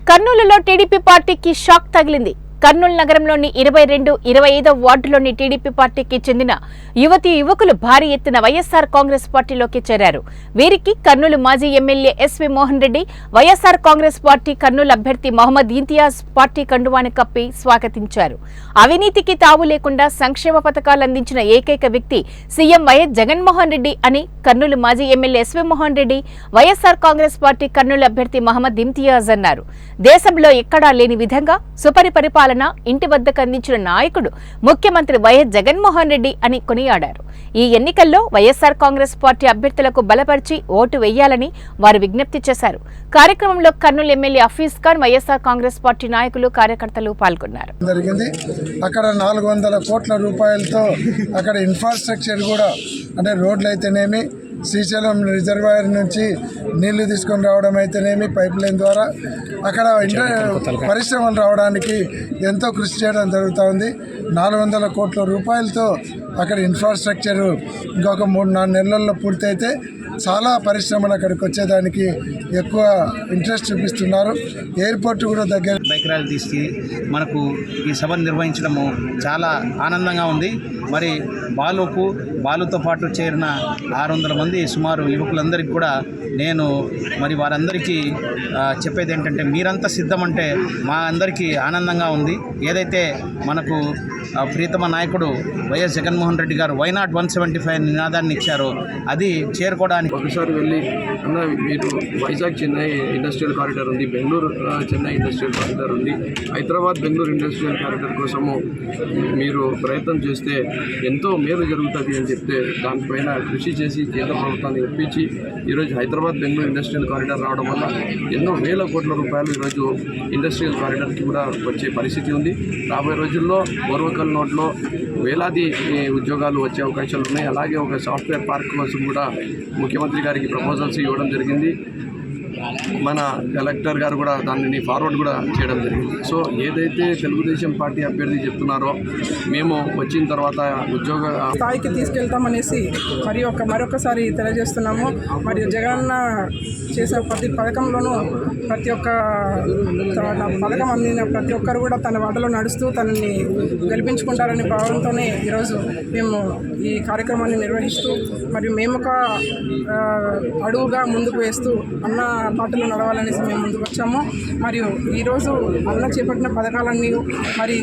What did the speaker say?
కర్నూలులో టీడీపీ పార్టీకి షాక్ తగిలింది. కర్నూలు నగరంలోని 22, 25 వార్డులోని టీడీపీ పార్టీకి చెందిన యువతీ యువకులు భారీ ఎత్తున వైఎస్ఆర్ కాంగ్రెస్ పార్టీలోకి చేరారు. వీరికి కర్నూలు మాజీ MLA SV Mohan Reddy, YSR Congress party Kurnool అభ్యర్థి మహమ్మద్ ఇంతియాజ్ పార్టీ కండువాని కప్పి స్వాగతించారు. అవినీతికి తావు లేకుండా సంక్షేమ పథకాలు అందించిన ఏకైక వ్యక్తి సీఎం వైఎస్ జగన్మోహన్ రెడ్డి అని కర్నూలు మాజీ MLA SV Mohan Reddy, YSR Congress party Kurnool అభ్యర్థి మహమ్మద్ ఇంతియాజ్ అన్నారు. దేశంలో ఎక్కడా లేని విధంగా సుపరిపాలన ఇంటి వద్దకు అందించిన నాయకుడు ముఖ్యమంత్రి వైఎస్ జగన్మోహన్ రెడ్డి అని కొనియాడారు. ఈ ఎన్నికల్లో వైఎస్ఆర్ కాంగ్రెస్ పార్టీ అభ్యర్థులకు బలపరిచి ఓటు వేయాలని వారు విజ్ఞప్తి చేశారు. కార్యక్రమంలో కర్నూలు ఎమ్మెల్యే హఫీజ్ ఖాన్, వైఎస్ఆర్ కాంగ్రెస్ పార్టీ నాయకులు, కార్యకర్తలు పాల్గొన్నారు. అక్కడ 400 కోట్ల రూపాయలతో అక్కడ ఇన్ఫ్రాస్ట్రక్చర్ కూడా, అంటే రోడ్లు అయితేనేమి, శ్రీశైలం రిజర్వాయర్ నుంచి నీళ్లు తీసుకొని రావడం అయితేనేమి, పైప్ లైన్ ద్వారా అక్కడ పరిశ్రమలు రావడానికి ఎంతో కృషి చేయడం జరుగుతూ ఉంది. 400 కోట్ల రూపాయలతో అక్కడ ఇన్ఫ్రాస్ట్రక్చర్ ఇంకొక 3-4 నెలల్లో పూర్తయితే చాలా పరిశ్రమలు అక్కడికి వచ్చేదానికి ఎక్కువ ఇంట్రెస్ట్ చూపిస్తున్నారు. ఎయిర్పోర్ట్ కూడా దగ్గర. బైక్ ర్యాలీ తీసి మనకు ఈ సభను నిర్వహించడము చాలా ఆనందంగా ఉంది. మరి బాలుతో పాటు చేరిన 600 మంది సుమారు యువకులందరికీ కూడా నేను మరి వారందరికీ చెప్పేది ఏంటంటే, మీరంతా సిద్ధమంటే మా అందరికీ ఆనందంగా ఉంది. ఏదైతే మనకు ప్రీతమ నాయకుడు వైఎస్ జగన్మోహన్ రెడ్డి గారు వైనాట్ 175 నినాదాన్ని ఇచ్చారో అది చేరుకోవడానికి ఒకసారి వెళ్ళి అన్న, మీరు వైజాగ్ చెన్నై ఇండస్ట్రియల్ కారిడార్ ఉంది, బెంగళూరు చెన్నై ఇండస్ట్రియల్ కారిడార్ ఉంది, హైదరాబాద్ బెంగళూరు ఇండస్ట్రియల్ కారిడార్ కోసము మీరు ప్రయత్నం చేస్తే ఎంతో మేలు జరుగుతుంది అని చెప్తే దానిపైన కృషి చేసి కేంద్ర ప్రభుత్వాన్ని ఒప్పించి ఈరోజు హైదరాబాద్ బెంగళూరు ఇండస్ట్రియల్ కారిడార్ రావడం వల్ల ఎన్నో వేల కోట్ల రూపాయలు ఈరోజు ఇండస్ట్రియల్ కారిడార్కి కూడా వచ్చే పరిస్థితి ఉంది. రాబోయే రోజుల్లో బోర్వకల్ నోట్లో వేలాది ఉద్యోగాలు వచ్చే అవకాశాలు ఉన్నాయి. అలాగే ఒక సాఫ్ట్వేర్ పార్క్ కోసం కూడా ముఖ్యమంత్రి గారికి ప్రపోజల్స్ ఇవ్వడం జరిగింది. మన కలెక్టర్ గారు కూడా దానిని ఫార్వర్డ్ కూడా చేయడం జరిగింది. సో ఏదైతే తెలుగుదేశం పార్టీ అభ్యర్థి చెప్తున్నారో మేము వచ్చిన తర్వాత ఉద్యోగ స్థాయికి తీసుకెళ్తామనేసి మరొకసారి తెలియజేస్తున్నాము. మరియు జగనన్న చేసిన ప్రతి పథకంలోనూ ప్రతి ఒక్క పథకం అందిన ప్రతి ఒక్కరు కూడా తన వాటలో నడుస్తూ తనని గెలిపించుకుంటారనే భావంతోనే ఈరోజు మేము ఈ కార్యక్రమాన్ని నిర్వహిస్తూ మరియు మేము ఒక అడుగుగా ముందుకు వేస్తూ అన్న బాటలో నడవాలనేసి మేము ముందుకు వచ్చాము. మరియు ఈరోజు అన్న చేపట్టిన పథకాలన్నీ మరి